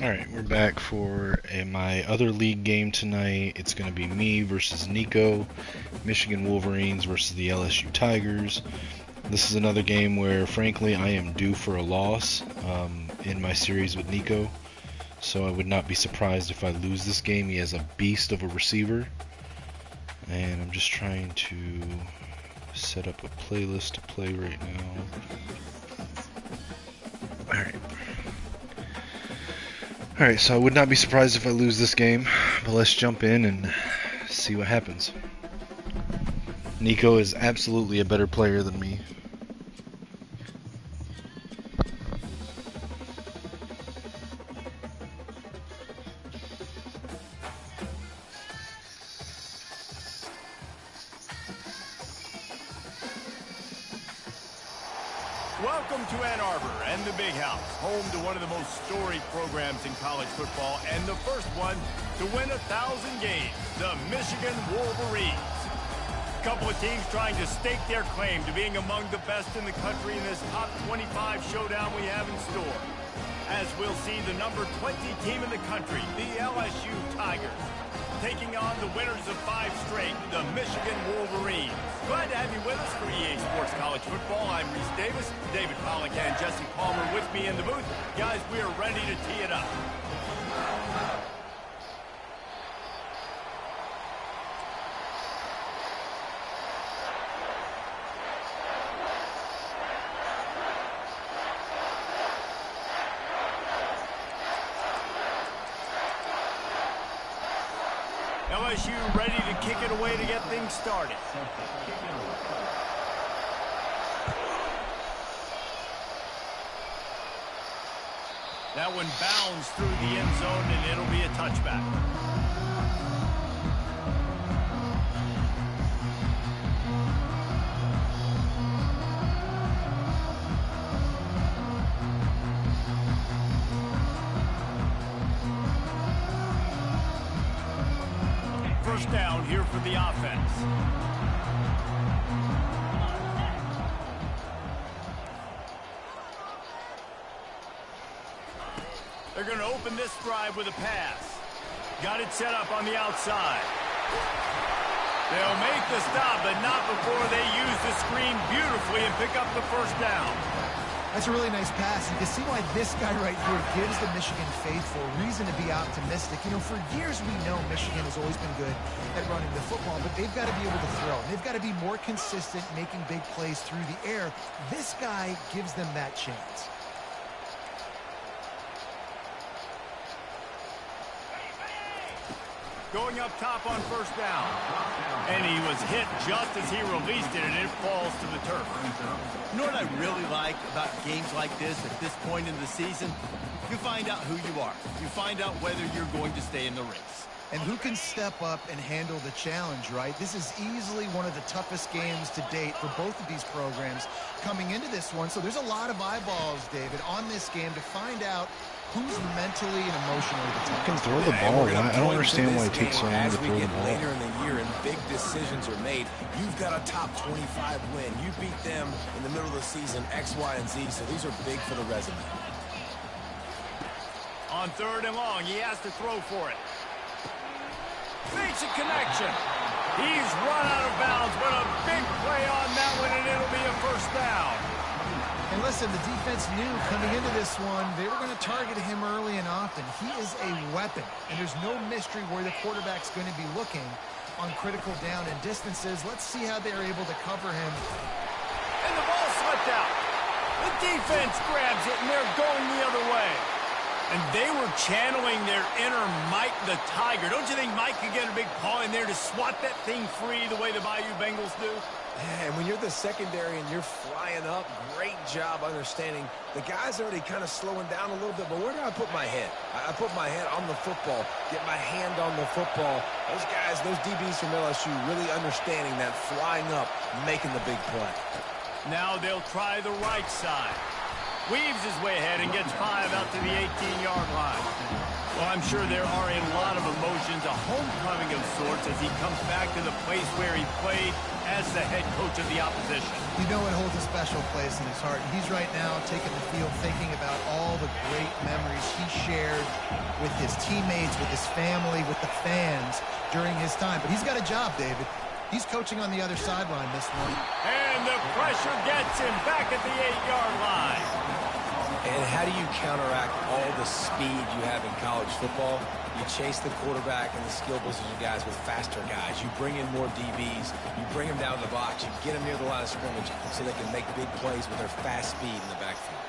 Alright, we're back for my other league game tonight. It's going to be me versus Nico, Michigan Wolverines versus the LSU Tigers. This is another game where, frankly, I am due for a loss in my series with Nico. So I would not be surprised if I lose this game. He has a beast of a receiver. And I'm just trying to set up a playlist to play right now. Alright. Alright, so I would not be surprised if I lose this game, but let's jump in and see what happens. Nico is absolutely a better player than me. Welcome to Ann Arbor and the Big House, home to one of the most storied programs in college football and the first one to win 1,000 games, the Michigan Wolverines. A couple of teams trying to stake their claim to being among the best in the country in this top 25 showdown we have in store. As we'll see the number 20 team in the country, the LSU Tigers, taking on the winners of 5 straight, the Michigan Wolverines. Glad to have you with us for EA Sports College Football. I'm Reese Davis, David Pollack and Jesse Palmer with me in the booth. Guys, we are ready to tee it up. LSU ready to kick it away to get things started. That one bounds through the end zone, and it'll be a touchback. First down here for the offense. They're going to open this drive with a pass. Got it set up on the outside. They'll make the stop, but not before they use the screen beautifully and pick up the first down. That's a really nice pass. You can see why this guy right here gives the Michigan faithful reason to be optimistic. You know, for years we know Michigan has always been good at running the football, but they've got to be able to throw. They've got to be more consistent making big plays through the air. This guy gives them that chance. Going up top on first down. And he was hit just as he released it, and it falls to the turf. You know what I really like about games like this at this point in the season? You find out who you are. You find out whether you're going to stay in the race. And who can step up and handle the challenge, right? This is easily one of the toughest games to date for both of these programs coming into this one. So there's a lot of eyeballs, David, on this game to find out who's mentally and emotionally the toughest. Can throw the ball. I don't understand why it takes so long to throw the ball. Later in the year and big decisions are made, you've got a top 25 win. You beat them in the middle of the season, X, Y, and Z, so these are big for the resume. On third and long, he has to throw for it. Fakes a connection. He's run out of bounds, but a big play on that one, and it'll be a first down. And listen, the defense knew coming into this one, they were going to target him early and often. He is a weapon, and there's no mystery where the quarterback's going to be looking on critical down and distances. Let's see how they're able to cover him. And the ball slipped out. The defense grabs it, and they're going the other way. And they were channeling their inner Mike the Tiger. Don't you think Mike could get a big paw in there to swat that thing free the way the Bayou Bengals do? Yeah, and when you're the secondary and you're flying up, great job understanding. The guy's already kind of slowing down a little bit, but where do I put my head? I put my head on the football, get my hand on the football. Those guys, those DBs from LSU really understanding that flying up, making the big play. Now they'll try the right side. Weaves his way ahead and gets 5 out to the 18-yard line. Well, I'm sure there are a lot of emotions, a homecoming of sorts, as he comes back to the place where he played as the head coach of the opposition. You know it holds a special place in his heart. He's right now taking the field thinking about all the great memories he shared with his teammates, with his family, with the fans during his time. But he's got a job, David. He's coaching on the other sideline this one. And the pressure gets him back at the 8-yard line. And how do you counteract all the speed you have in college football? You chase the quarterback and the skill position guys with faster guys. You bring in more DBs. You bring them down to the box. You get them near the line of scrimmage so they can make big plays with their fast speed in the backfield.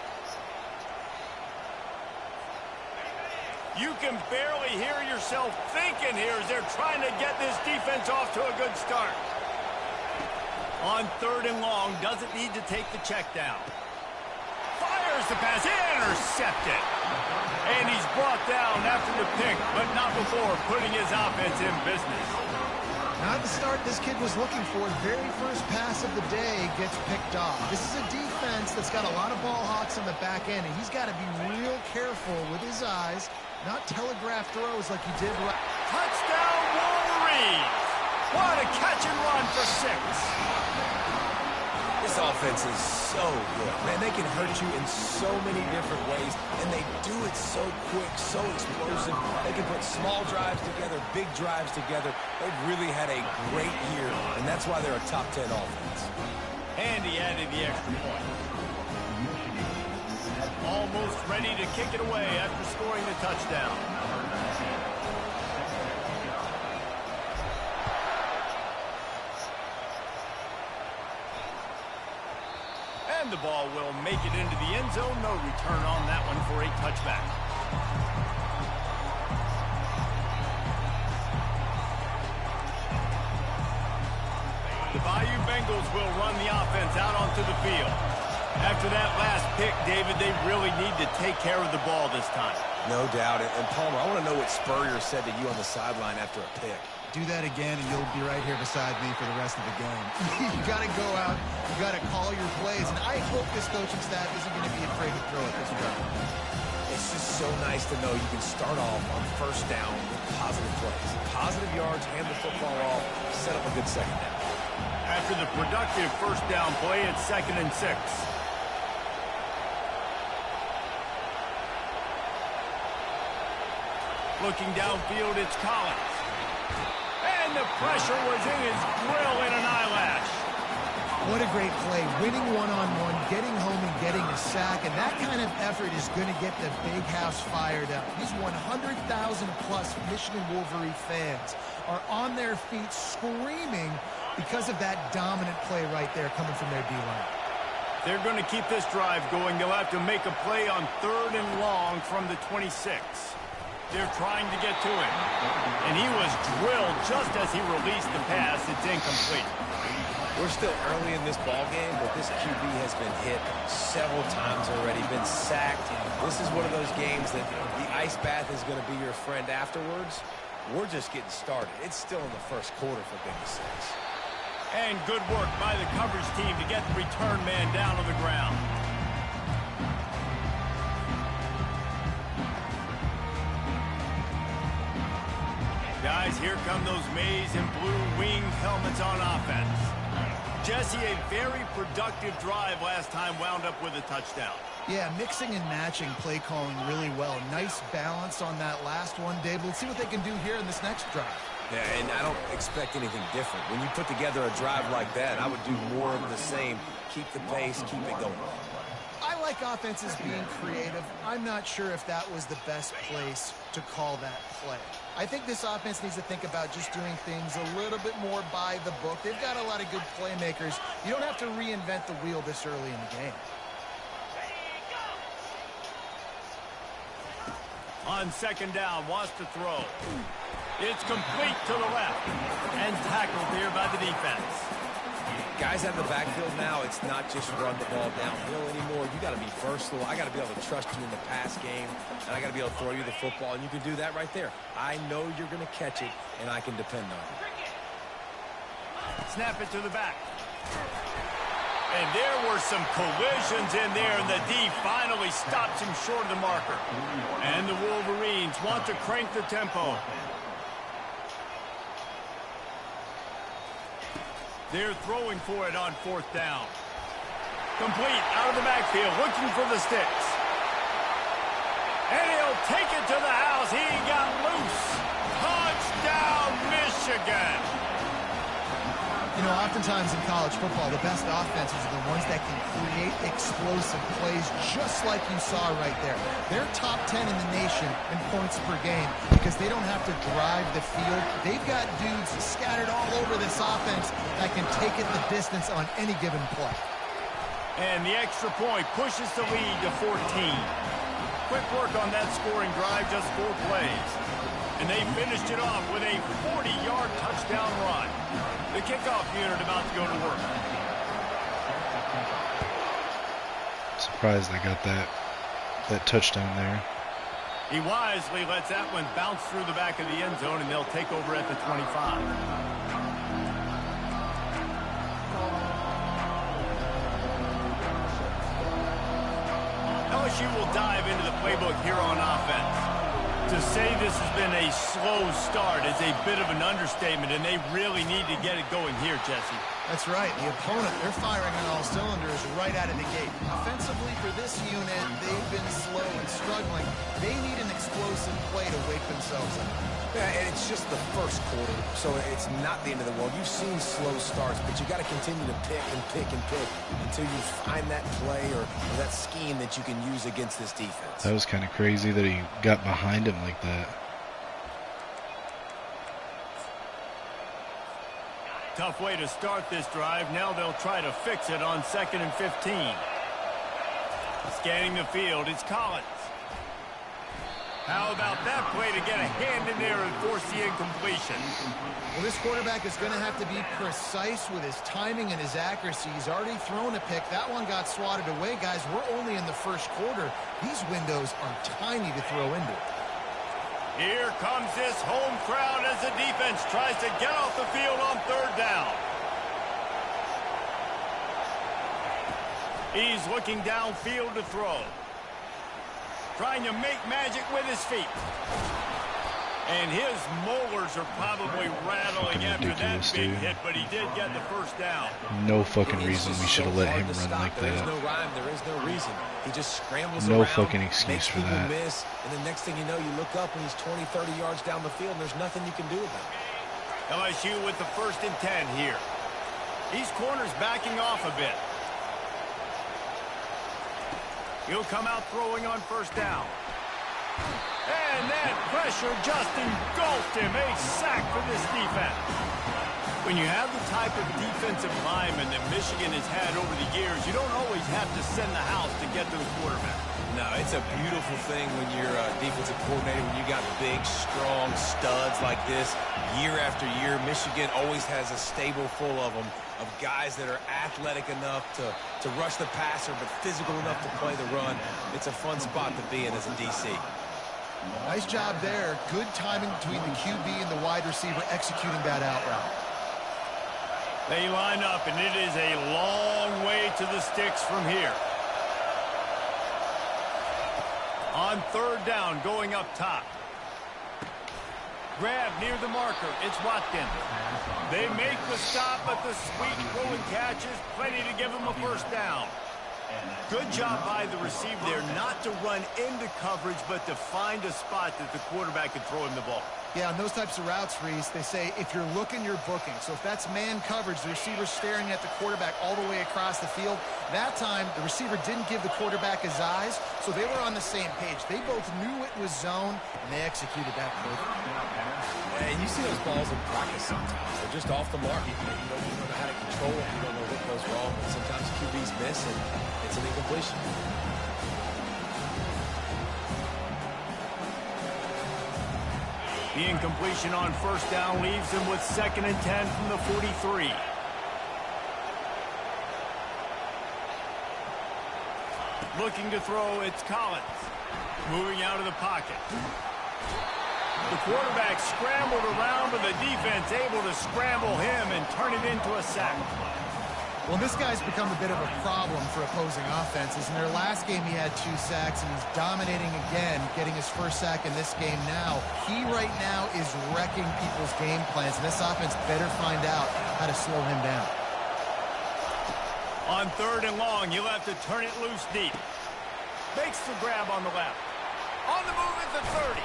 You can barely hear yourself thinking here as they're trying to get this defense off to a good start. On 3rd and long, doesn't need to take the check down. Fires the pass, intercepted. And he's brought down after the pick, but not before putting his offense in business. Not the start this kid was looking for. Very first pass of the day gets picked off. This is a defense that's got a lot of ball hawks on the back end, and he's got to be real careful with his eyes, not telegraph throws like he did. Touchdown, Wolverines! What a catch and run for 6. This offense is so good. Man, they can hurt you in so many different ways, and they do it so quick, so explosive. They can put small drives together, big drives together. They've really had a great year, and that's why they're a top 10 offense. And he added the extra point. Almost ready to kick it away after scoring the touchdown. And the ball will make it into the end zone. No return on that one for a touchback. The Bayou Bengals will run the offense out onto the field. After that last pick, David, they really need to take care of the ball this time. No doubt. And Palmer, I want to know what Spurrier said to you on the sideline after a pick. Do that again, and you'll be right here beside me for the rest of the game. You got to go out. You got to call your plays. And I hope this coaching staff isn't going to be afraid to throw it this drive. It's just so nice to know you can start off on 1st down with positive plays. Positive yards, hand the football off, set up a good 2nd down. After the productive 1st down play, it's 2nd and 6. Looking downfield, it's Collins. And the pressure was in his grill in an eyelash. What a great play. Winning one-on-one, getting home and getting a sack. And that kind of effort is going to get the big house fired up. These 100,000-plus Michigan Wolverine fans are on their feet screaming because of that dominant play right there coming from their D-line. They're going to keep this drive going. They'll have to make a play on 3rd and long from the 26. They're trying to get to him. And he was drilled just as he released the pass. It's incomplete. We're still early in this ball game, but this QB has been hit several times already, been sacked. This is one of those games that the ice bath is going to be your friend afterwards. We're just getting started. It's still in the 1st quarter, for goodness sakes. And good work by the coverage team to get the return man down on the ground. Guys, here come those maize and blue winged helmets on offense. Jesse, a very productive drive last time wound up with a touchdown. Yeah, mixing and matching play calling really well. Nice balance on that last one, Dave. Let's see what they can do here in this next drive. Yeah, and I don't expect anything different. When you put together a drive like that, I would do more of the same. Keep the pace, keep it going. I like offenses being creative. I'm not sure if that was the best place to call that play. I think this offense needs to think about just doing things a little bit more by the book. They've got a lot of good playmakers. You don't have to reinvent the wheel this early in the game. On 2nd down, wants to throw. It's complete to the left and tackled here by the defense. Guys out of the backfield now, it's not just run the ball downhill anymore. You got to be versatile. I got to be able to trust you in the pass game, and I got to be able to throw you the football, and you can do that right there. I know you're going to catch it, and I can depend on you. Snap it to the back. And there were some collisions in there, and the D finally stops him short of the marker. And the Wolverines want to crank the tempo. They're throwing for it on 4th down. Complete out of the backfield, looking for the sticks. And he'll take it to the house. He got loose. Touchdown, Michigan. You know, oftentimes in college football, the best offenses are the ones that can create explosive plays, just like you saw right there. They're top 10 in the nation in points per game because they don't have to drive the field. They've got dudes scattered all over this offense that can take it the distance on any given play. And the extra point pushes the lead to 14. Quick work on that scoring drive, just 4 plays. And they finished it off with a 40-yard touchdown run. The kickoff unit about to go to work. Surprised I got that touchdown there. He wisely lets that one bounce through the back of the end zone, and they'll take over at the 25. LSU will dive into the playbook here on offense. To say this has been a slow start is a bit of an understatement, and they really need to get it going here, Jesse. That's right. The opponent, they're firing on all cylinders right out of the gate. Offensively, for this unit, they've been slow and struggling. They need an explosive play to wake themselves up. Yeah, and it's just the first quarter, so it's not the end of the world. You've seen slow starts, but you got to continue to pick and pick and pick until you find that play or that scheme that you can use against this defense. That was kind of crazy that he got behind him like that. Tough way to start this drive. Now they'll try to fix it on 2nd and 15. Scanning the field, it's Collins. How about that play to get a hand in there and force the incompletion? Well, this quarterback is going to have to be precise with his timing and his accuracy. He's already thrown a pick. That one got swatted away. Guys, we're only in the first quarter. These windows are tiny to throw into. Here comes this home crowd as the defense tries to get off the field on 3rd down. He's looking downfield to throw. Trying to make magic with his feet. And his molars are probably rattling after that big hit, but he did get the 1st down. No fucking reason we should have let him run like that. There is no rhyme, there is no reason. He just scrambles around. No fucking excuse for that. Miss, and the next thing you know, you look up and he's 20, 30 yards down the field, and there's nothing you can do about it. LSU with the 1st and 10 here. These corners backing off a bit. He'll come out throwing on 1st down. And that pressure just engulfed him. A sack for this defense. When you have the type of defensive lineman that Michigan has had over the years, you don't always have to send the house to get to the quarterback. No, it's a beautiful thing when you're a defensive coordinator, when you got big, strong studs like this. Year after year, Michigan always has a stable full of them, of guys that are athletic enough to rush the passer, but physical enough to play the run. It's a fun spot to be in as a DC. Nice job there. Good timing between the QB and the wide receiver executing that out route. They line up, and it is a long way to the sticks from here. On 3rd down, going up top. Grab near the marker. It's Watkins. They make the stop, but the sweet throwing catch is plenty to give them a 1st down. Good job by the receiver there not to run into coverage, but to find a spot that the quarterback could throw him the ball. Yeah, on those types of routes, Reese, they say if you're looking, you're booking. So if that's man coverage, the receiver's staring at the quarterback all the way across the field. That time, the receiver didn't give the quarterback his eyes, so they were on the same page. They both knew it was zone, and they executed that perfectly. And you see those balls in practice sometimes. They're just off the mark. You don't know how to control it. You don't know what goes wrong. But sometimes QBs miss, and it's an incompletion. The incompletion on 1st down leaves him with 2nd and 10 from the 43. Looking to throw, it's Collins. Moving out of the pocket. The quarterback scrambled around, but the defense able to scramble him and turn it into a sack. Well, this guy's become a bit of a problem for opposing offenses. In their last game, he had 2 sacks, and he's dominating again, getting his first sack in this game now. He right now is wrecking people's game plans, and this offense better find out how to slow him down. On 3rd and long, you'll have to turn it loose deep. Makes the grab on the left. On the move at the 30.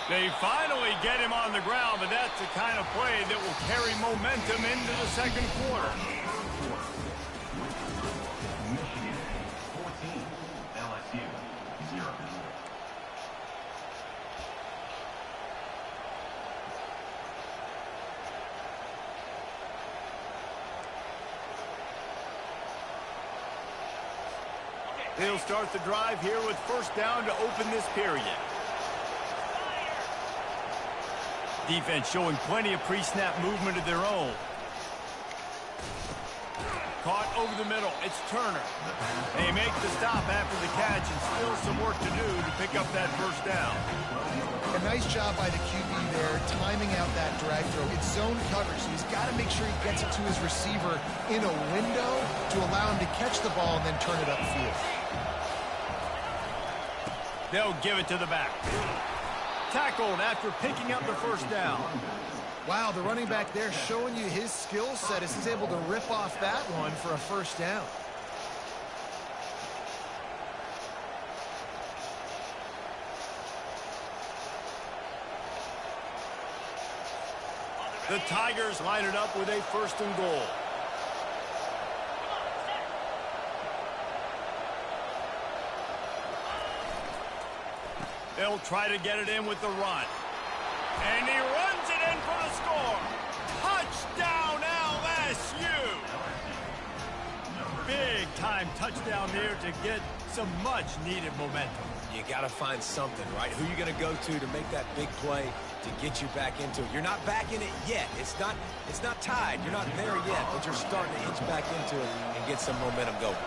They finally get him on the ground, but that's the kind of play that will carry momentum into the second quarter. Michigan 14, LSU 0. They'll start the drive here with first down to open this period. Defense showing plenty of pre-snap movement of their own. Caught over the middle. It's Turner. They make the stop after the catch, and still some work to do to pick up that first down. A nice job by the QB there, timing out that drag throw. It's zone coverage, so he's got to make sure he gets it to his receiver in a window to allow him to catch the ball and then turn it upfield. They'll give it to the back. Tackled after picking up the first down. Wow, the running back there showing you his skill set as he's able to rip off that one for a first down. The Tigers line it up with a 1st and goal. They'll try to get it in with the run. And he runs it in for the score. Touchdown, LSU! Big-time touchdown there to get some much-needed momentum. You got to find something, right? Who you going to go to make that big play to get you back into it? You're not back in it yet. It's not tied. You're not there yet, but you're starting to inch back into it and get some momentum going.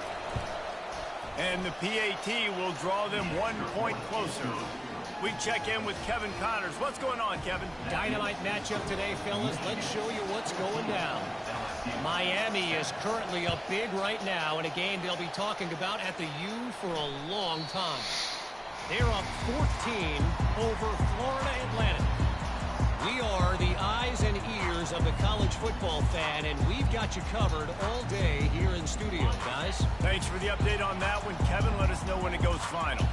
And the PAT will draw them 1 point closer. We check in with Kevin Connors. What's going on, Kevin? Dynamite matchup today, fellas. Let's show you what's going down. Miami is currently up big right now in a game they'll be talking about at the U for a long time. They're up 14 over Florida Atlantic. We are the eyes and ears of the college football fan, and we've got you covered all day here in studio, guys. Thanks for the update on that one, Kevin. Let us know when it goes final.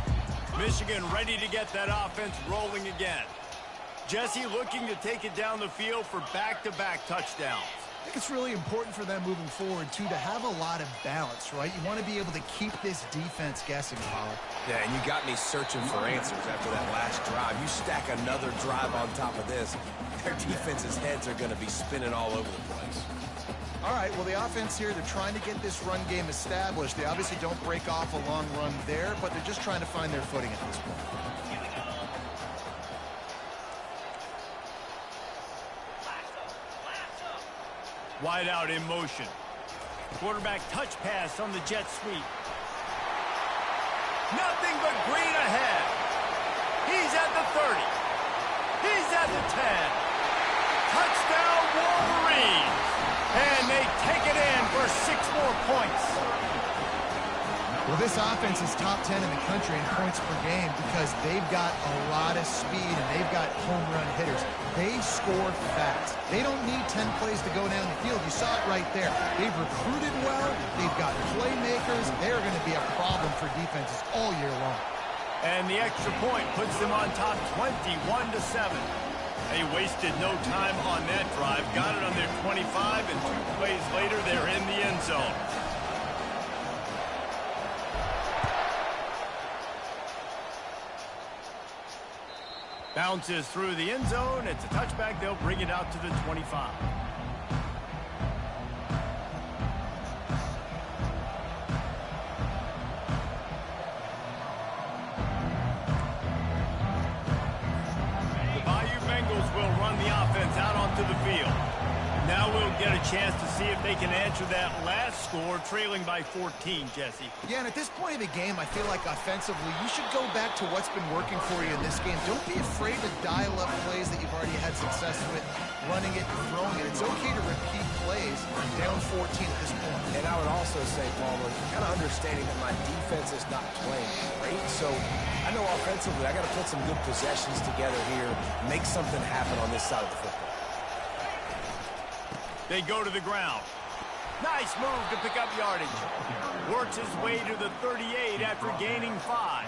Michigan ready to get that offense rolling again. Jesse looking to take it down the field for back-to-back touchdowns. I think it's really important for them moving forward, too, to have a lot of balance, right? You want to be able to keep this defense guessing, Paul. Yeah, and you got me searching for answers after that last drive. You stack another drive on top of this, their defense's heads are going to be spinning all over the place. All right, well, the offense here, they're trying to get this run game established. They obviously don't break off a long run there, but they're just trying to find their footing at this point. Wide out in motion. Quarterback touch pass on the jet sweep. Nothing but green ahead. He's at the 30. He's at the 10. Touchdown, Wolverines. And they take it in for 6 more points. Well, this offense is top 10 in the country in points per game because they've got a lot of speed and they've got home run hitters. They score fast. They don't need 10 plays to go down the field. You saw it right there. They've recruited well. They've got playmakers. They're going to be a problem for defenses all year long. And the extra point puts them on top 21-7. They wasted no time on that drive. Got it on their 25, and 2 plays later, they're in the end zone. Bounces through the end zone. It's a touchback. They'll bring it out to the 25. The Bayou Bengals will run the offense out onto the field. Now we'll get a chance to see if they can answer that last score, trailing by 14, Jesse. Yeah, and at this point of the game, I feel like offensively, you should go back to what's been working for you in this game. Don't be afraid to dial up plays that you've already had success with, running it and throwing it. It's okay to repeat plays down 14 at this point. And I would also say, Palmer, kind of understanding that my defense is not playing great. So I know offensively, I got to put some good possessions together here, make something happen on this side of the football. They go to the ground. Nice move to pick up yardage. Works his way to the 38 after gaining 5.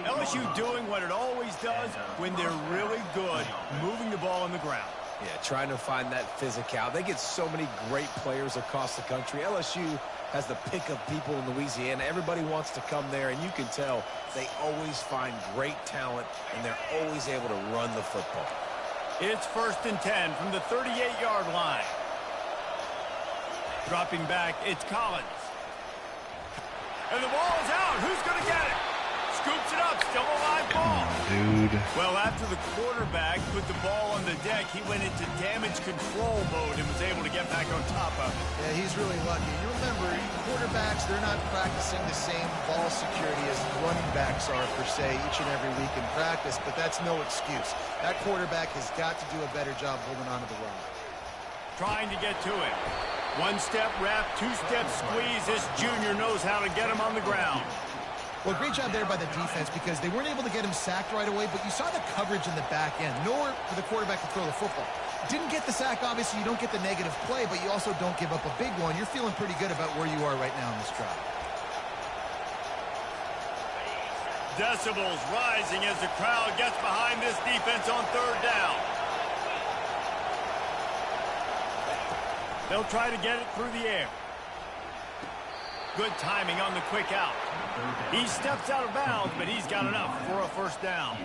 LSU doing what it always does when they're really good, moving the ball on the ground. Yeah, trying to find that physicality. They get so many great players across the country. LSU has the pick of people in Louisiana. Everybody wants to come there, and you can tell they always find great talent, and they're always able to run the football. It's 1st and 10 from the 38-yard line. Dropping back, it's Collins. And the ball is out. Who's going to get it? Scoops it up. Still a live ball. Dude. Well, after the quarterback put the ball on the deck, he went into damage control mode and was able to get back on top of it. Yeah, he's really lucky. You remember, quarterbacks, they're not practicing the same ball security as running backs are, per se, each and every week in practice, but that's no excuse. That quarterback has got to do a better job holding on to the rock. Trying to get to it. 1-step wrap, 2-step squeeze. This junior knows how to get him on the ground. Well, great job there by the defense because they weren't able to get him sacked right away, but you saw the coverage in the back end. Nowhere for the quarterback to throw the football. Didn't get the sack, obviously. You don't get the negative play, but you also don't give up a big one. You're feeling pretty good about where you are right now in this drive. Decibels rising as the crowd gets behind this defense on 3rd down. They'll try to get it through the air. Good timing on the quick out. He steps out of bounds, but he's got enough for a 1st down.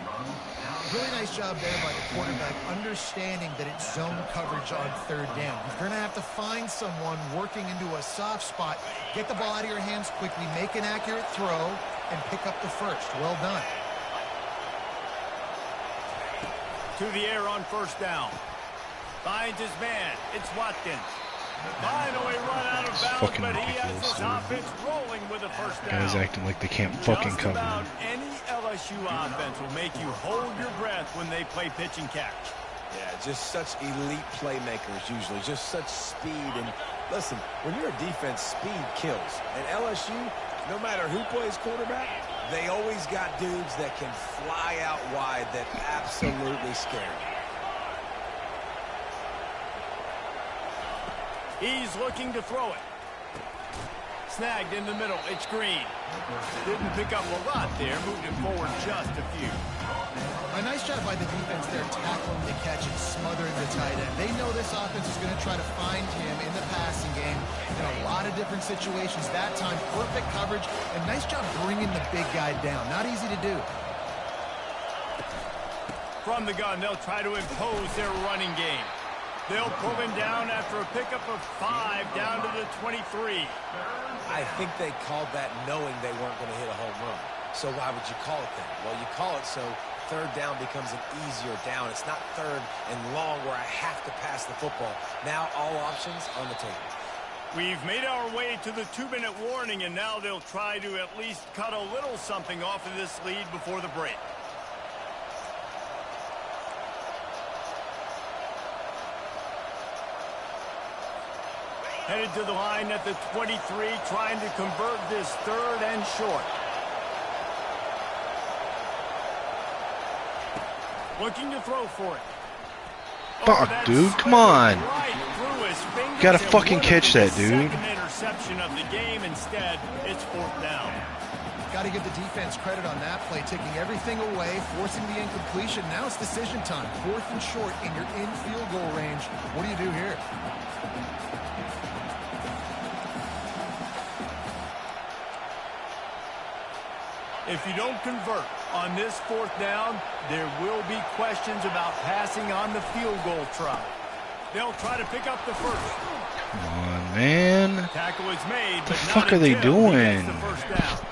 Really nice job there by the quarterback, understanding that it's zone coverage on 3rd down. You're going to have to find someone working into a soft spot, get the ball out of your hands quickly, make an accurate throw, and pick up the 1st. Well done. To the air on 1st down. Finds his man. It's Watkins. Finally run out of bounds, but he has this offense rolling with a 1st down. Guys acting like they can't fucking Just cover. about any LSU offense will make you hold your breath when they play pitch and catch. Yeah, just such elite playmakers usually, just such speed. And listen, when you're a defense, speed kills. And LSU, no matter who plays quarterback, they always got dudes that can fly out wide that absolutely scare you. He's looking to throw it. Snagged in the middle. It's Green. Didn't pick up a lot there. Moved it forward just a few. A nice job by the defense there, tackling the catch and smothering the tight end. They know this offense is going to try to find him in the passing game in a lot of different situations. That time, perfect coverage, and nice job bringing the big guy down. Not easy to do. From the gun, they'll try to impose their running game. They'll pull him down after a pickup of 5 down to the 23. I think they called that knowing they weren't going to hit a home run. So why would you call it that? Well, you call it so 3rd down becomes an easier down. It's not 3rd and long where I have to pass the football. Now all options on the table. We've made our way to the 2-minute warning, and now they'll try to at least cut a little something off of this lead before the break. Headed to the line at the 23, trying to convert this 3rd and short. Looking to throw for it. Fuck, dude, come on. Right Gotta fucking catch that, dude. Second interception of the game. Instead, it's 4th down. Got to give the defense credit on that play, taking everything away, forcing the incompletion. Now it's decision time. 4th and short, and you're in field goal range. What do you do here? If you don't convert on this 4th down, there will be questions about passing on the field goal try. They'll try to pick up the 1st. Come on, man. Tackle is made, What but the not fuck are they until he doing? gets the 1st down.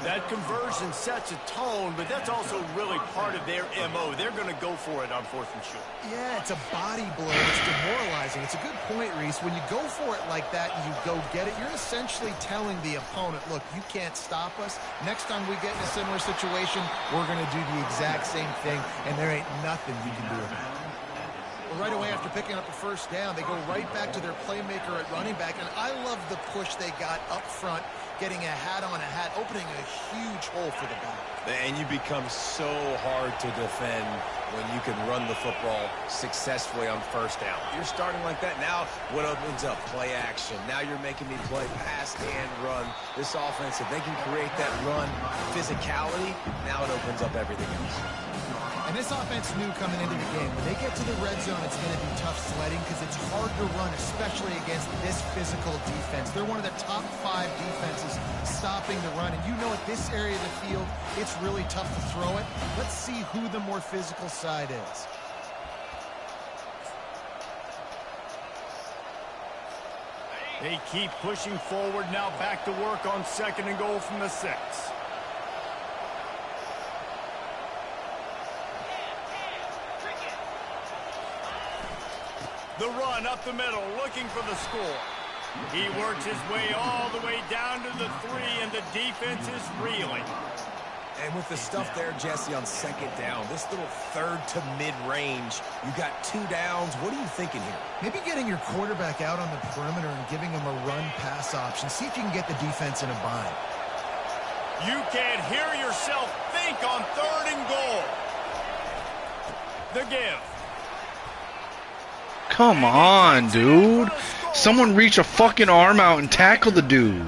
That conversion sets a tone, but that's also really part of their MO. They're going to go for it on 4th and short. Yeah, it's a body blow. It's demoralizing. It's a good point, Reese. When you go for it like that and you go get it, you're essentially telling the opponent, look, you can't stop us. Next time we get in a similar situation, we're going to do the exact same thing, and there ain't nothing you can do about it. Well, right away after picking up the first down, they go right back to their playmaker at running back, and I love the push they got up front, getting a hat on a hat, opening a huge hole for the back. And you become so hard to defend when you can run the football successfully on first down. You're starting like that. Now what opens up? Play action. Now you're making me play pass and run. This offense, if they can create that run physicality, now it opens up everything else. And this offense knew coming into the game, when they get to the red zone, it's going to be tough sledding because it's hard to run, especially against this physical defense. They're one of the top 5 defenses stopping the run. And you know at this area of the field, it's really tough to throw it. Let's see who the more physical side is. They keep pushing forward, now back to work on 2nd and goal from the 6. The run up the middle, looking for the score. He works his way all the way down to the 3, and the defense is reeling. And with the stuff there, Jesse, on 2nd down, this little 3rd to mid-range, you got 2 downs. What are you thinking here? Maybe getting your quarterback out on the perimeter and giving him a run-pass option. See if you can get the defense in a bind. You can't hear yourself think on 3rd and goal. The give. Come on, dude. Someone reach a fucking arm out and tackle the dude.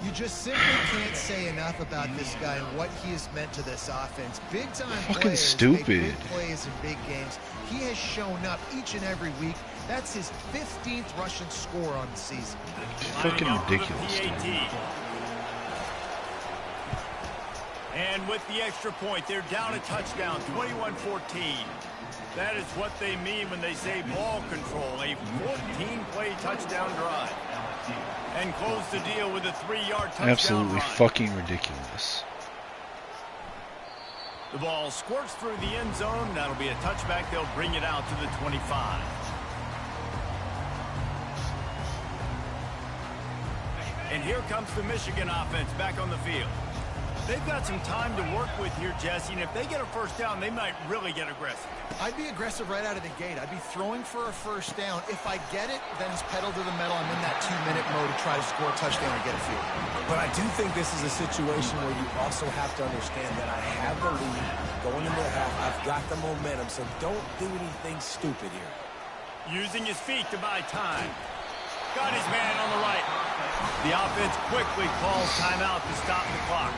You just simply can't say enough about this guy and what he has meant to this offense. Big-time Fucking players stupid. make big plays in big games. He has shown up each and every week. That's his 15th rushing score on the season. Fucking ridiculous, dude. And with the extra point, they're down a touchdown, 21-14. That is what they mean when they say ball control, a 14-play touchdown drive. And close the deal with a 3-yard touchdown Absolutely run. fucking ridiculous. The ball squirts through the end zone. That'll be a touchback. They'll bring it out to the 25. And here comes the Michigan offense back on the field. They've got some time to work with here, Jesse, and if they get a first down, they might really get aggressive. I'd be aggressive right out of the gate. I'd be throwing for a first down. If I get it, then it's pedal to the metal. I'm in that 2-minute mode to try to score a touchdown and get a field. But I do think this is a situation where you also have to understand that I have the lead going into the half. I've got the momentum, so don't do anything stupid here. Using his feet to buy time. Got his man on the right. The offense quickly calls timeout to stop the clock.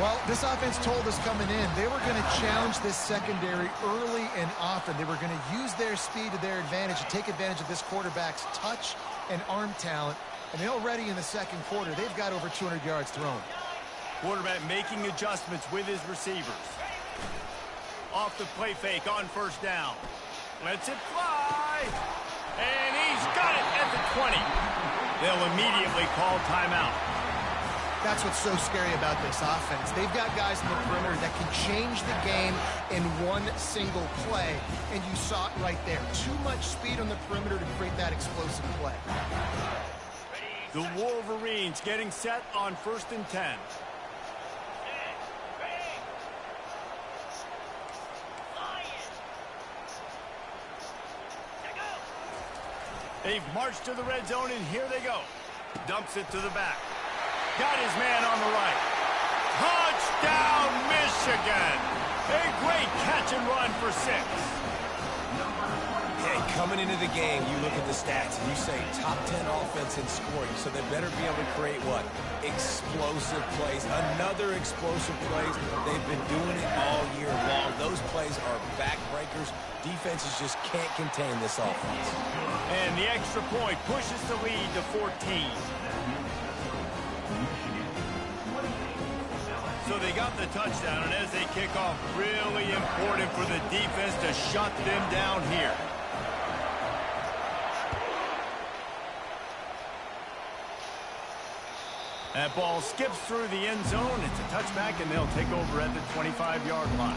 Well, this offense told us coming in they were going to challenge this secondary early and often. They were going to use their speed to their advantage and take advantage of this quarterback's touch and arm talent. And already in the 2nd quarter, they've got over 200 yards thrown. Quarterback making adjustments with his receivers. Off the play fake on first down. Lets it fly. And he's got it at the 20. They'll immediately call timeout. That's what's so scary about this offense. They've got guys in the perimeter that can change the game in one single play, and you saw it right there. Too much speed on the perimeter to create that explosive play. The Wolverines getting set on 1st and 10. They've marched to the red zone, and here they go. Dumps it to the back. Got his man on the right. Touchdown, Michigan! A great catch and run for 6. Hey, coming into the game, you look at the stats, and you say top 10 offense in scoring, so they better be able to create what? Explosive plays. Another explosive plays. They've been doing it all year long. Those plays are backbreakers. Defenses just can't contain this offense. And the extra point pushes the lead to 14. So they got the touchdown, and as they kick off, really important for the defense to shut them down here. That ball skips through the end zone. It's a touchback, and they'll take over at the 25-yard line.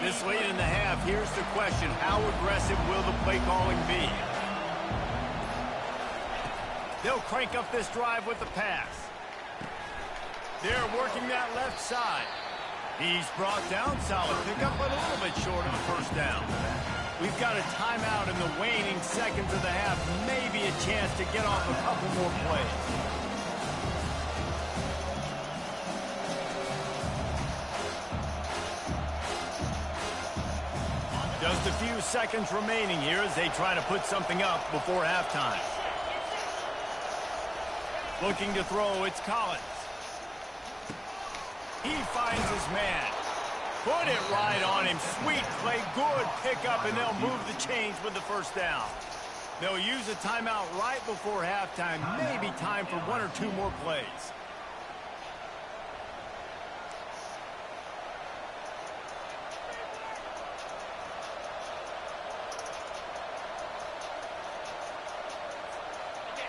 This late in the half, here's the question. How aggressive will the play calling be? They'll crank up this drive with the pass. They're working that left side. He's brought down. Solid pickup, but a little bit short of the first down. We've got a timeout in the waning seconds of the half. Maybe a chance to get off a couple more plays. Just a few seconds remaining here as they try to put something up before halftime. Looking to throw, it's Collins. He finds his man. Put it right on him. Sweet play, good pickup, and they'll move the chains with the first down. They'll use a timeout right before halftime. Maybe time for one or two more plays.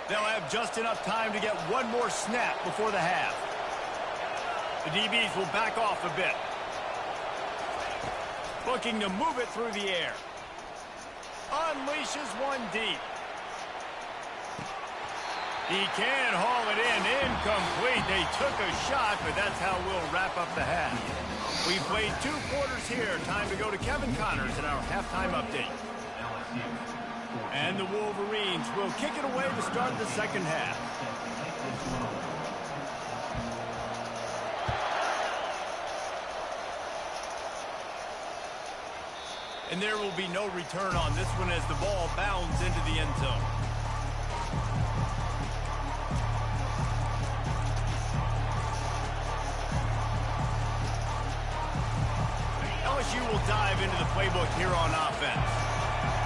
They'll have just enough time to get one more snap before the half. The DBs will back off a bit. Looking to move it through the air. Unleashes one deep. He can haul it in. Incomplete. They took a shot, but that's how we'll wrap up the half. We played 2 quarters here. Time to go to Kevin Connors in our halftime update. And the Wolverines will kick it away to start the second half. And there will be no return on this one as the ball bounds into the end zone. LSU will dive into the playbook here on offense.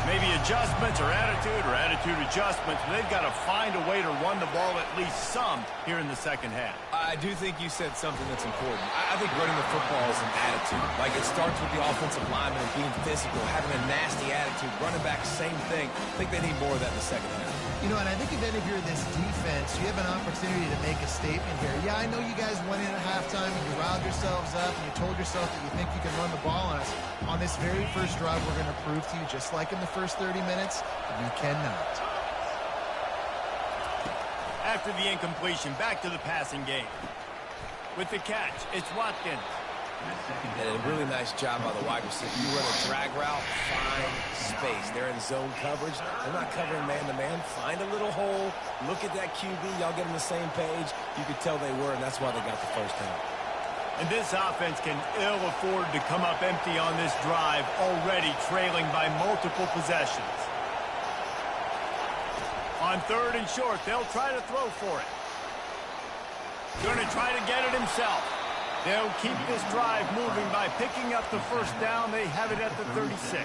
Maybe adjustments or attitude adjustments. They've got to find a way to run the ball at least some here in the second half. I do think you said something that's important. I think running the football is an attitude. Like, it starts with the offensive lineman and being physical, having a nasty attitude. Running back, same thing. I think they need more of that in the second half. You know, and I think if any of you are this defense, you have an opportunity to make a statement here. Yeah, I know you guys went in at halftime and you riled yourselves up and you told yourself that you think you can run the ball on us. On this very first drive, we're going to prove to you, just like in the first 30 minutes, you cannot. After the incompletion, back to the passing game. With the catch, it's Watkins. And a really nice job by the wide receiver. You run a drag route, find space. They're in zone coverage. They're not covering man-to-man. Find a little hole. Look at that QB. Y'all get on the same page. You could tell they were, and that's why they got the first down. And this offense can ill afford to come up empty on this drive, already trailing by multiple possessions. On 3rd and short, they'll try to throw for it. Going to try to get it himself. They'll keep this drive moving by picking up the first down. They have it at the 36.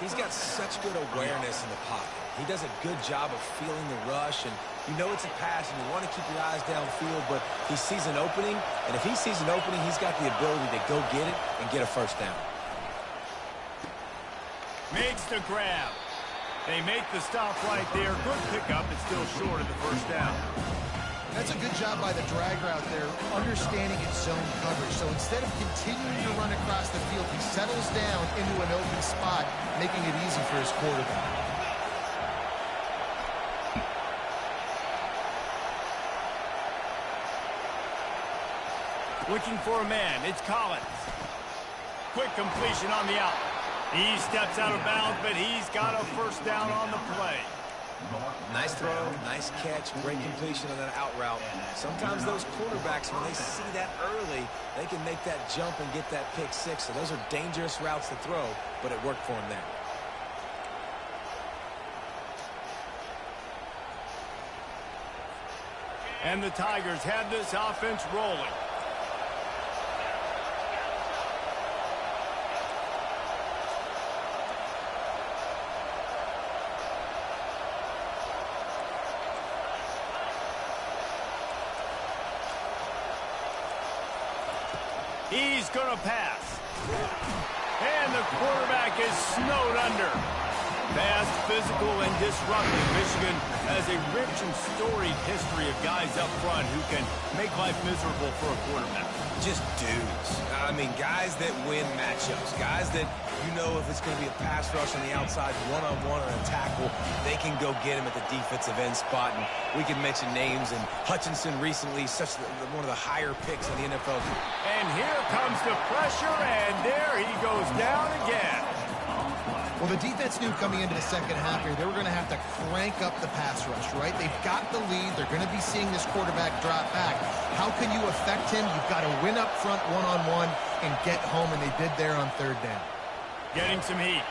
He's got such good awareness in the pocket. He does a good job of feeling the rush, and you know it's a pass, and you want to keep your eyes downfield, but he sees an opening, and if he sees an opening, he's got the ability to go get it and get a first down. Makes the grab. They make the stop right there. Good pickup. It's still short of the first down. That's a good job by the drag route there, understanding its zone coverage. So instead of continuing to run across the field, he settles down into an open spot, making it easy for his quarterback. Looking for a man. It's Collins. Quick completion on the out. He steps out of bounds, but he's got a first down on the play. Nice throw, nice catch, great completion on that out route. Sometimes those quarterbacks, when they see that early, they can make that jump and get that pick six. So those are dangerous routes to throw, but it worked for him there. And the Tigers have this offense rolling. He's going to pass. And the quarterback is snowed under. Fast, physical, and disruptive. Michigan has a rich and storied history of guys up front who can make life miserable for a quarterback. Just dudes. I mean, guys that win matchups. Guys that, you know, if it's going to be a pass rush on the outside, one-on-one or a tackle, they can go get him at the defensive end spot. And we can mention names. And Hutchinson recently, one of the higher picks in the NFL. And here comes the pressure, and there he goes down again. Well, the defense knew coming into the second half here, they were going to have to crank up the pass rush, right? They've got the lead. They're going to be seeing this quarterback drop back. How can you affect him? You've got to win up front one-on-one and get home, and they did there on third down. Getting some heat.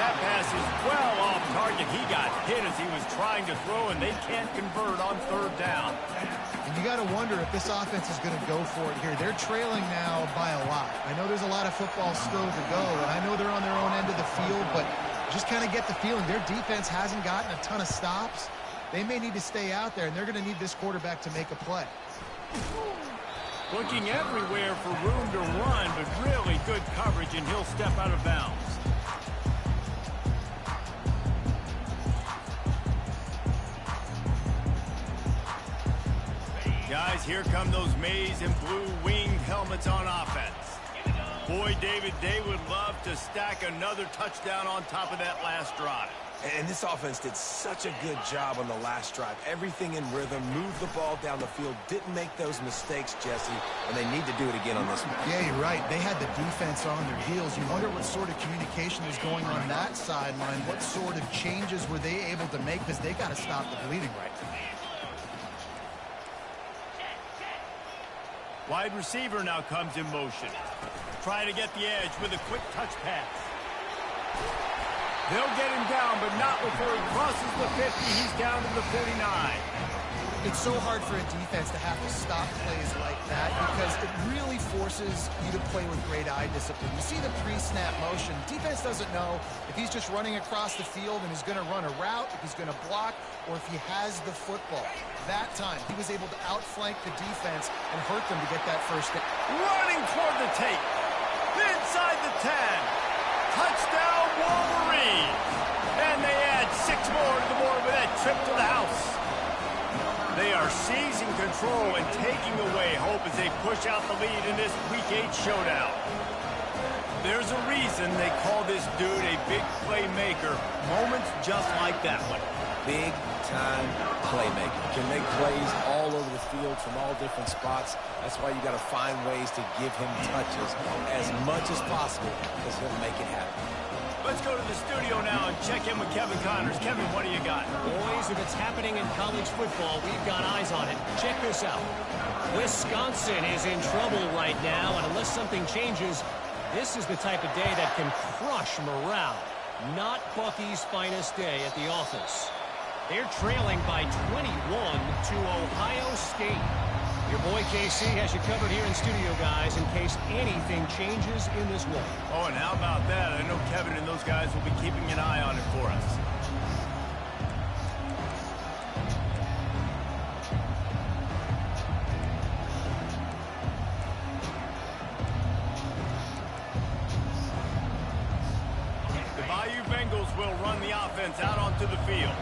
That pass is well off target. He got hit as he was trying to throw, and they can't convert on third down. And you got to wonder if this offense is going to go for it here. They're trailing now by a lot. I know there's a lot of football still to go, and I know they're on their own end of the field, but just kind of get the feeling their defense hasn't gotten a ton of stops. They may need to stay out there, and they're going to need this quarterback to make a play. Looking everywhere for room to run, but really good coverage, and he'll step out of bounds. Guys, here come those maize and blue winged helmets on offense. Boy, David, they would love to stack another touchdown on top of that last drive. And this offense did such a good job on the last drive. Everything in rhythm, moved the ball down the field, didn't make those mistakes, Jesse, and they need to do it again on this one. Yeah, you're right. They had the defense on their heels. You wonder what sort of communication is going on that sideline. What sort of changes were they able to make, because they got to stop the bleeding right now. Wide receiver now comes in motion. Trying to get the edge with a quick touch pass. They'll get him down, but not before he crosses the 50. He's down to the 49. It's so hard for a defense to have to stop plays like that because it really forces you to play with great eye discipline. You see the pre-snap motion. Defense doesn't know if he's just running across the field and is going to run a route, if he's going to block, or if he has the football. That time, he was able to outflank the defense and hurt them to get that first down. Running toward the tape. Inside the 10. Touchdown, Wolverines. And they add 6 more to the board with that trip to the house. They are seizing control and taking away hope as they push out the lead in this Week 8 showdown. There's a reason they call this dude a big playmaker. Moments just like that one. Big-time playmaker. Can make plays all over the field from all different spots. That's why you got to find ways to give him touches as much as possible because he'll make it happen. Let's go to the studio now and check in with Kevin Connors. Kevin, what do you got? Boys, if it's happening in college football, we've got eyes on it. Check this out. Wisconsin is in trouble right now, and unless something changes, this is the type of day that can crush morale. Not Bucky's finest day at the office. They're trailing by 21 to Ohio State. Your boy KC has you covered here in studio, guys, in case anything changes in this one. Oh, and how about that? I know Kevin and those guys will be keeping an eye on it for us. The Bayou Bengals will run the offense out onto the field.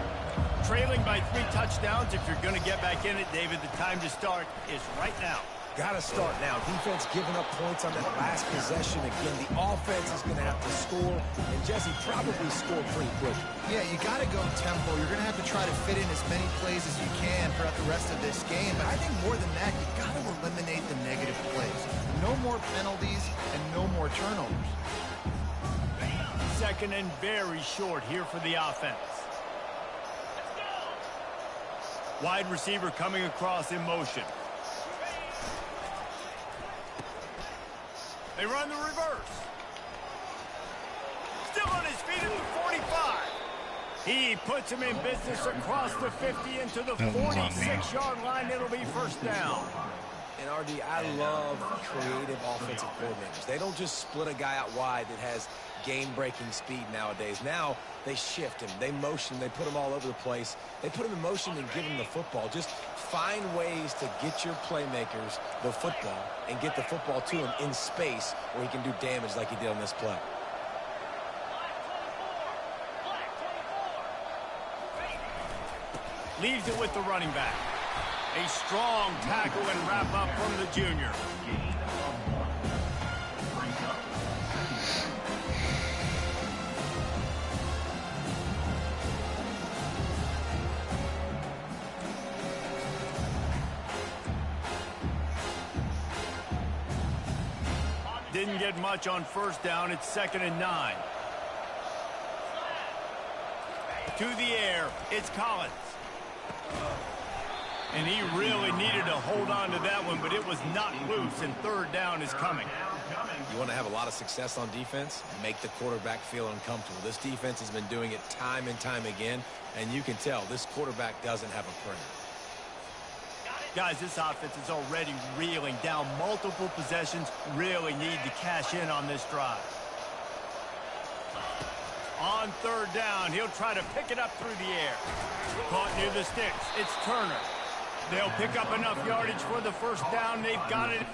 Trailing by 3 touchdowns. If you're going to get back in it, David, the time to start is right now. Got to start now. Defense giving up points on that last possession. Again, the offense is going to have to score, and Jesse probably score pretty quick. Yeah, you got to go tempo. You're going to have to try to fit in as many plays as you can throughout the rest of this game. But I think more than that, you got to eliminate the negative plays. No more penalties and no more turnovers. Second and very short here for the offense. Wide receiver coming across in motion. They run the reverse. Still on his feet at the 45. He puts him in business across the 50 into the 46-yard line. It'll be first down. And RD, I love creative offensive coordinators. They don't just split a guy out wide that has game-breaking speed nowadays. Now they shift him, they motion, they put him all over the place. They put him in motion and give him the football. Just find ways to get your playmakers the football and get the football to him in space where he can do damage like he did on this play. Leaves it with the running back. A strong tackle and wrap up from the junior. Didn't get much on first down. It's 2nd and 9. To the air, it's Collins. And he really needed to hold on to that one, but it was not loose, and 3rd down is coming. You want to have a lot of success on defense? Make the quarterback feel uncomfortable. This defense has been doing it time and time again, and you can tell this quarterback doesn't have a prayer. Guys, this offense is already reeling down multiple possessions. Really need to cash in on this drive. On 3rd down, he'll try to pick it up through the air. Caught near the sticks. It's Turner. They'll pick up enough yardage for the 1st down. They've got it.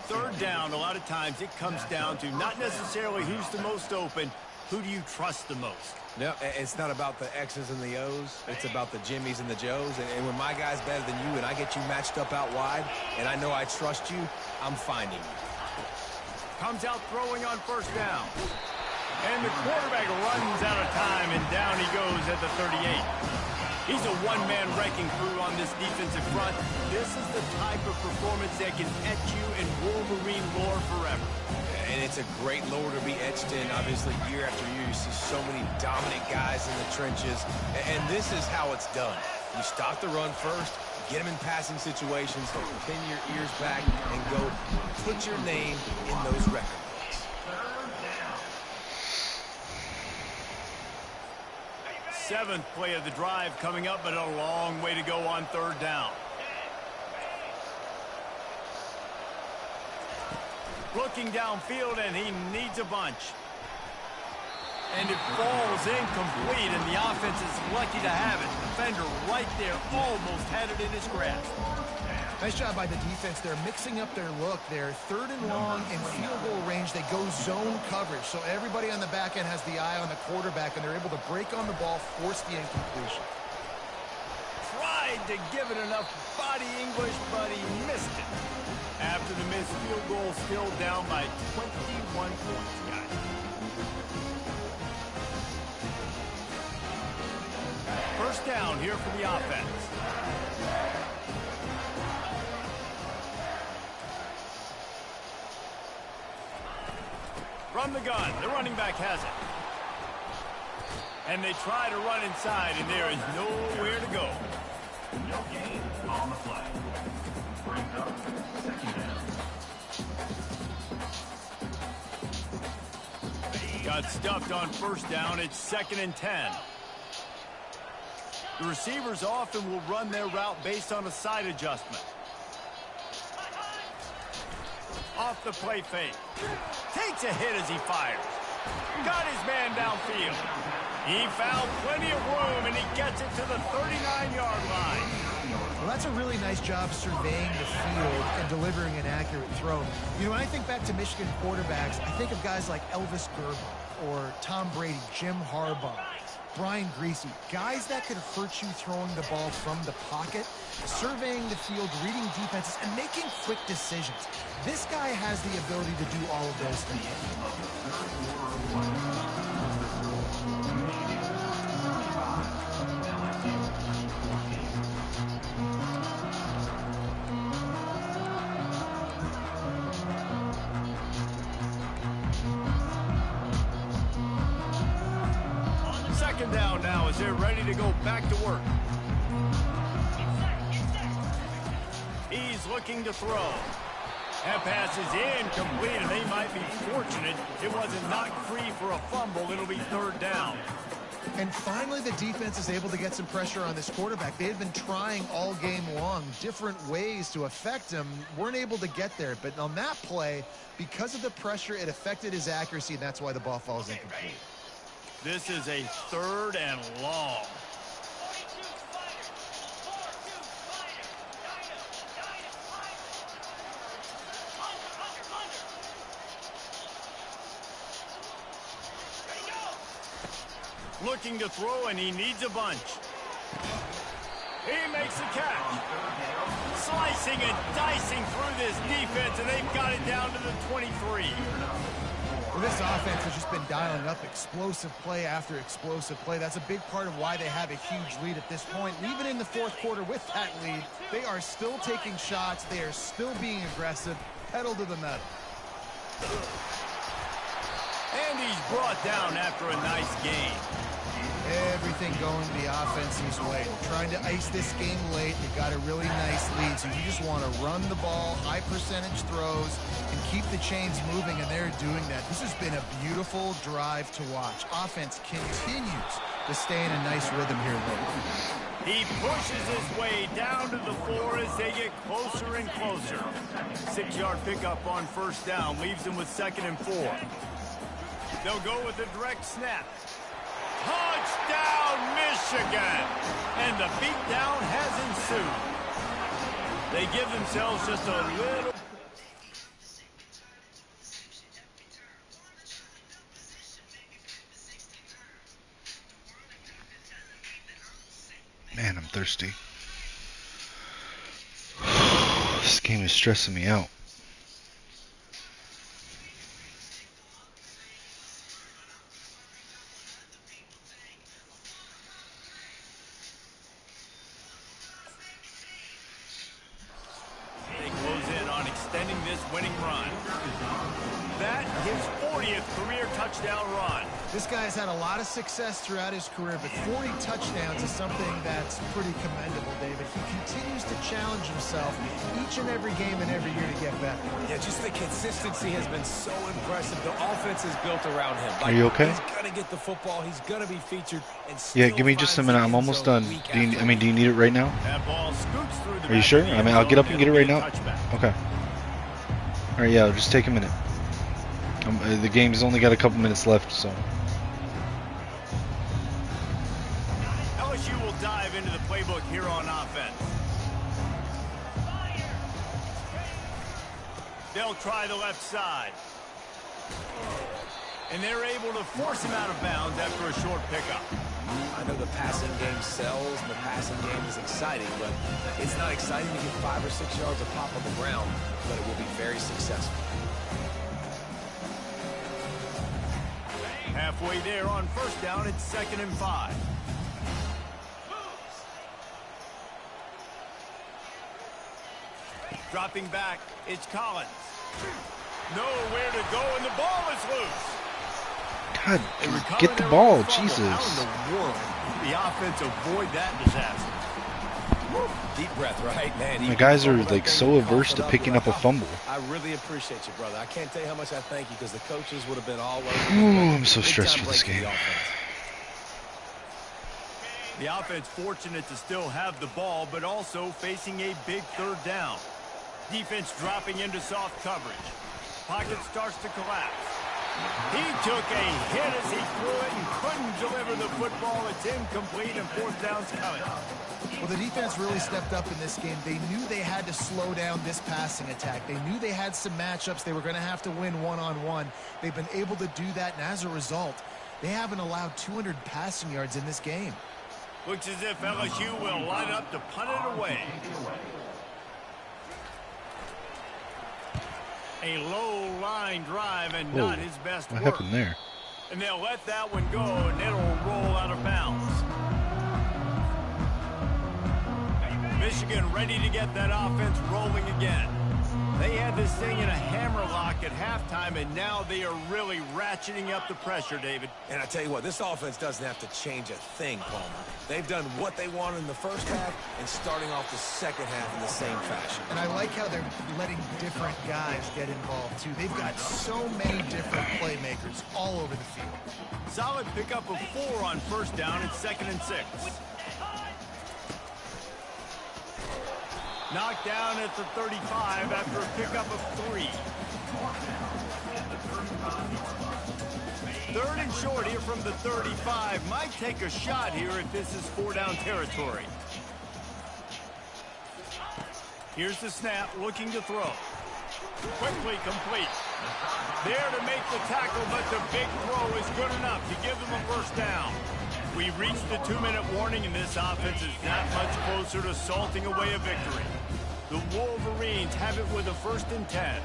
Third down, a lot of times it comes down to not necessarily who's the most open, who do you trust the most? No, it's not about the X's and the O's. It's about the Jimmies and the Joes. And when my guy's better than you and I get you matched up out wide and I know I trust you, I'm finding you. Comes out throwing on first down. And the quarterback runs out of time, and down he goes at the 38. He's a one-man wrecking crew on this defensive front. This is the type of performance that can etch you in Wolverine lore forever. And it's a great lore to be etched in. Obviously, year after year, you see so many dominant guys in the trenches. And this is how it's done. You stop the run first, get them in passing situations, pin your ears back, and go put your name in those record books. Seventh play of the drive coming up, but a long way to go on third down. Looking downfield, and he needs a bunch. And it falls incomplete, and the offense is lucky to have it. Defender right there almost had it in his grasp. Nice job by the defense. They're mixing up their look. They're third and long in field goal range. They go zone coverage. So everybody on the back end has the eye on the quarterback, and they're able to break on the ball, force the incompletion. Tried to give it enough body English, but he missed it. After the missed field goal, still down by 21 points, guys. First down here for the offense. From the gun, the running back has it. And they try to run inside, and there is nowhere to go. No gain on the play. Brings up second down. Got stuffed on first down. It's 2nd and 10. The receivers often will run their route based on a side adjustment. Off the play fake. Takes a hit as he fires. Got his man downfield. He found plenty of room, and he gets it to the 39-yard line. Well, that's a really nice job surveying the field and delivering an accurate throw. You know, when I think back to Michigan quarterbacks, I think of guys like Elvis Gerber or Tom Brady, Jim Harbaugh, Brian Greasy, guys that could hurt you throwing the ball from the pocket, surveying the field, reading defenses, and making quick decisions. This guy has the ability to do all of those things. Second down now as they're ready to go back to work. He's looking to throw. That pass is incomplete, and they might be fortunate it wasn't knocked free for a fumble. It'll be third down. And finally, the defense is able to get some pressure on this quarterback. They had been trying all game long different ways to affect him. Weren't able to get there. But on that play, because of the pressure, it affected his accuracy, and that's why the ball falls incomplete. This is a 3rd and long. Looking to throw, and he needs a bunch. He makes the catch. Slicing and dicing through this defense, and they've got it down to the 23. Well, this offense has just been dialing up explosive play after explosive play. That's a big part of why they have a huge lead at this point. Even in the fourth quarter with that lead, they are still taking shots. They are still being aggressive, pedal to the metal. And he's brought down after a nice game. Everything going the offense's way. They're trying to ice this game late. They've got a really nice lead, so you just want to run the ball, high percentage throws, and keep the chains moving, and they're doing that. This has been a beautiful drive to watch. Offense continues to stay in a nice rhythm here late. He pushes his way down to the floor as they get closer and closer. 6-yard pickup on first down leaves them with 2nd and 4. They'll go with a direct snap. Touchdown, Michigan! And the beatdown has ensued. They give themselves just a little... Man, I'm thirsty. This game is stressing me out. career touchdown run. This guy's had a lot of success throughout his career, but 40 touchdowns is something that's pretty commendable, David. He continues to challenge himself each and every game and every year to get better. Yeah, just the consistency has been so impressive. The offense is built around him. Are you okay? He's going to get the football. He's going to be featured. And Yeah, give me just a minute. I'm almost done. Do you need it right now? That ball scoots through the Are you sure? I mean, I'll get up and get it right now. Okay. All right, yeah, it'll just take a minute. The game's only got a couple minutes left, so. LSU will dive into the playbook here on offense. They'll try the left side. And they're able to force him out of bounds after a short pickup. I know the passing game sells, and the passing game is exciting, but it's not exciting to get 5 or 6 yards of pop on the ground, but it will be very successful. Halfway there on first down, it's 2nd and 5. Dropping back, it's Collins. Nowhere to go, and the ball is loose. God, get the ball, Jesus. How in the world did the offense avoid that disaster? Deep breath, right, man? My guys are like so averse to picking up a fumble. I really appreciate you, brother. I can't tell you how much I thank you because the coaches would have been all over. Ooh, I'm so stressed for this game. The offense fortunate to still have the ball, but also facing a big 3rd down. Defense dropping into soft coverage. Pocket starts to collapse. He took a hit as he threw it and couldn't deliver the football. It's incomplete and 4th down's coming. Well, the defense really stepped up in this game. They knew they had to slow down this passing attack. They knew they had some matchups they were going to have to win one-on-one. They've been able to do that, and as a result, they haven't allowed 200 passing yards in this game. Looks as if LSU will line up to punt it away. A low line drive and not his best work. What happened there? And they'll let that one go, and it'll roll out of bounds. Michigan ready to get that offense rolling again. They had this thing in a hammerlock at halftime, and now they are really ratcheting up the pressure, David. And I tell you what, this offense doesn't have to change a thing, Palmer. They've done what they wanted in the first half and starting off the second half in the same fashion. And I like how they're letting different guys get involved, too. They've got so many different playmakers all over the field. Solid pickup of 4 on first down. It's 2nd and 6. Knocked down at the 35 after a pickup of 3. 3rd and short here from the 35. Might take a shot here if this is 4-down territory. Here's the snap, looking to throw. Quickly complete. There to make the tackle, but the big throw is good enough to give them a first down. We reached the 2-minute warning, and this offense is not much closer to salting away a victory. The Wolverines have it with a 1st and 10.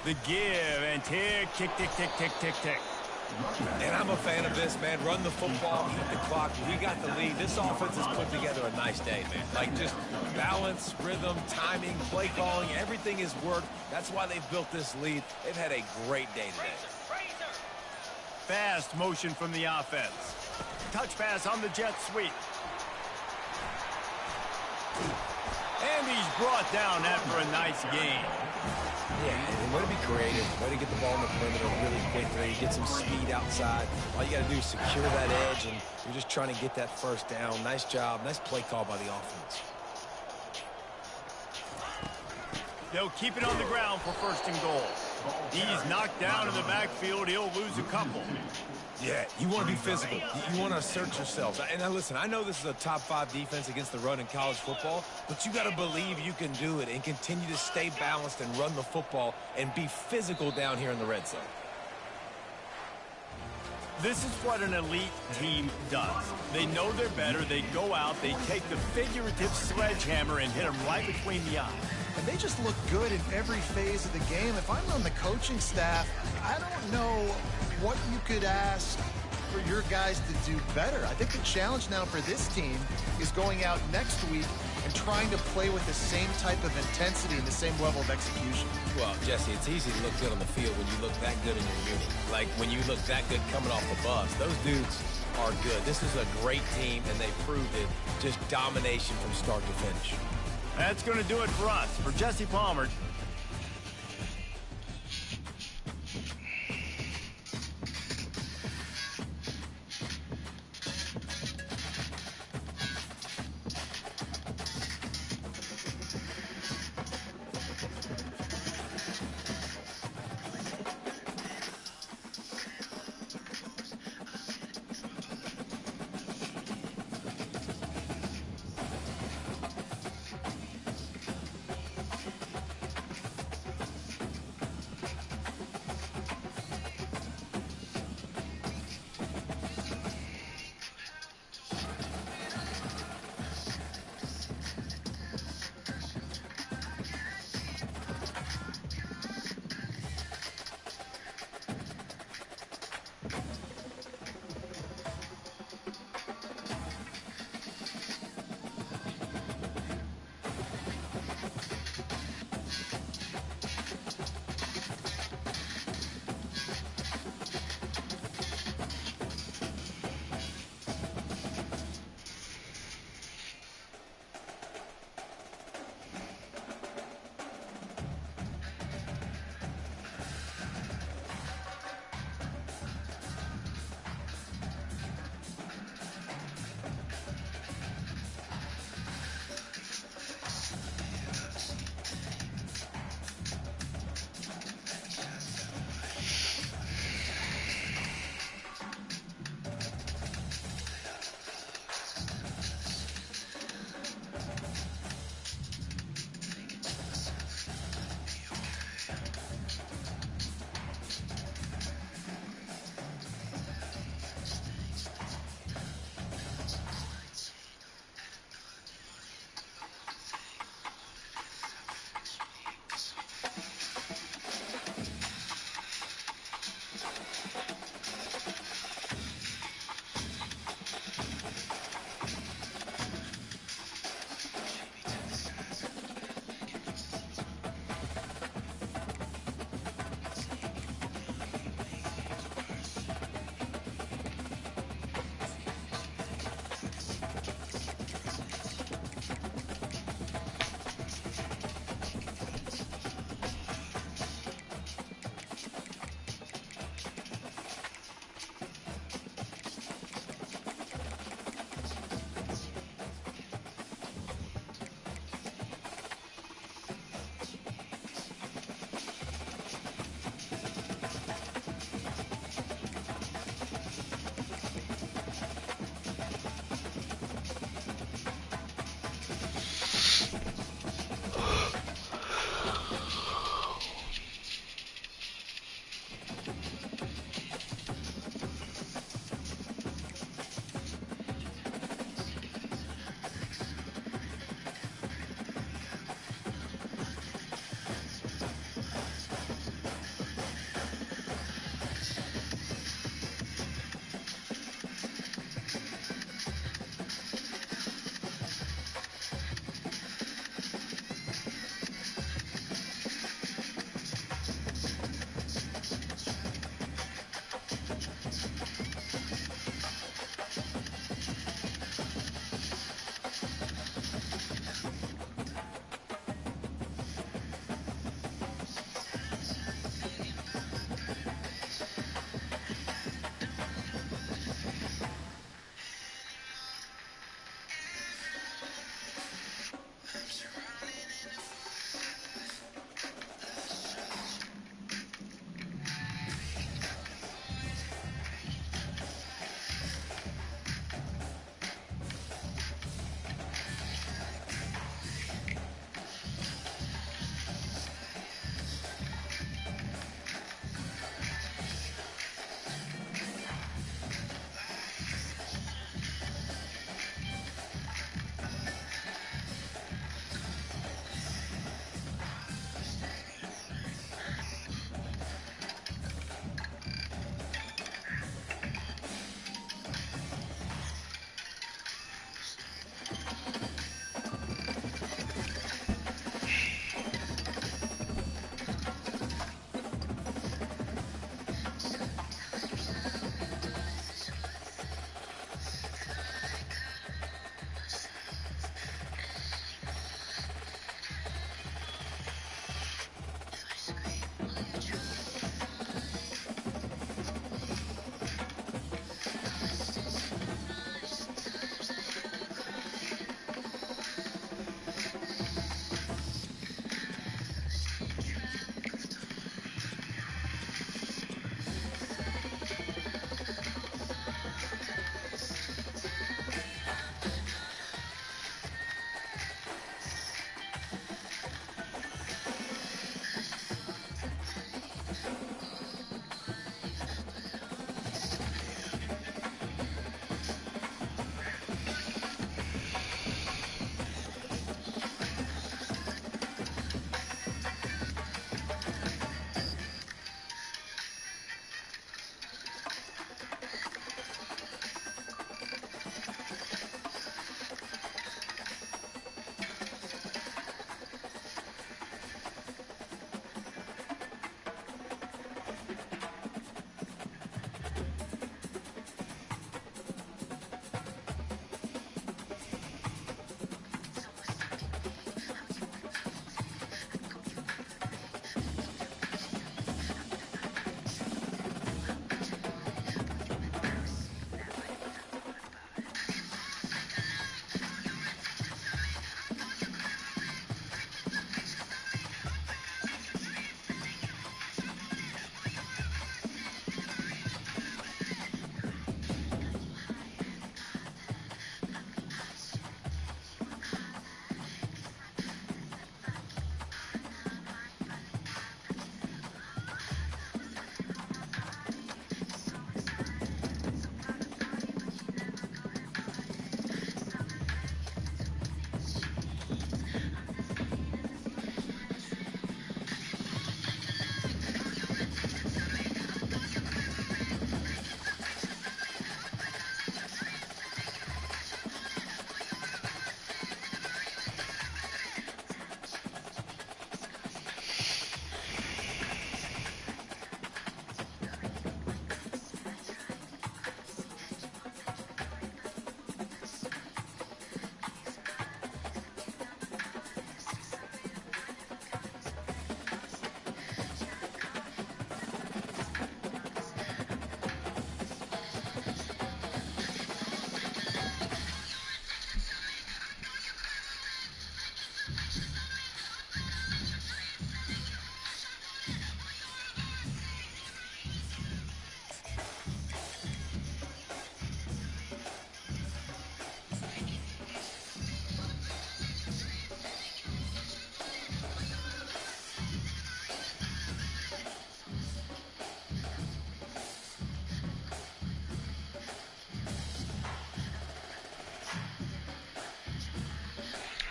The give and tick, tick, tick, tick, tick, tick, tick. And I'm a fan of this, man. Run the football, eat the clock. We got the lead. This offense has put together a nice day, man. Like just balance, rhythm, timing, play calling, everything has worked. That's why they've built this lead. They've had a great day today. Fast motion from the offense. Touch pass on the jet sweep. And he's brought down after a nice gain. Yeah, and way to be creative, way to get the ball in the perimeter really quickly, get some speed outside. All you got to do is secure that edge, and you're just trying to get that first down. Nice job, nice play call by the offense. They'll keep it on the ground for 1st and goal. He's knocked down in the backfield. He'll lose a couple. Yeah, you want to be physical. You want to assert yourselves. And now listen, I know this is a top 5 defense against the run in college football, but you got to believe you can do it and continue to stay balanced and run the football and be physical down here in the red zone. This is what an elite team does. They know they're better. They go out. They take the figurative sledgehammer and hit them right between the eyes. And they just look good in every phase of the game. If I'm on the coaching staff, I don't know what you could ask for your guys to do better. I think the challenge now for this team is going out next week and trying to play with the same type of intensity and the same level of execution. Well, Jesse, it's easy to look good on the field when you look that good in your unit. Like when you look that good coming off the bus. Those dudes are good. This is a great team, and they proved it. Just domination from start to finish. That's going to do it for us. For Jesse Palmer,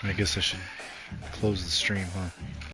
I guess I should close the stream, huh?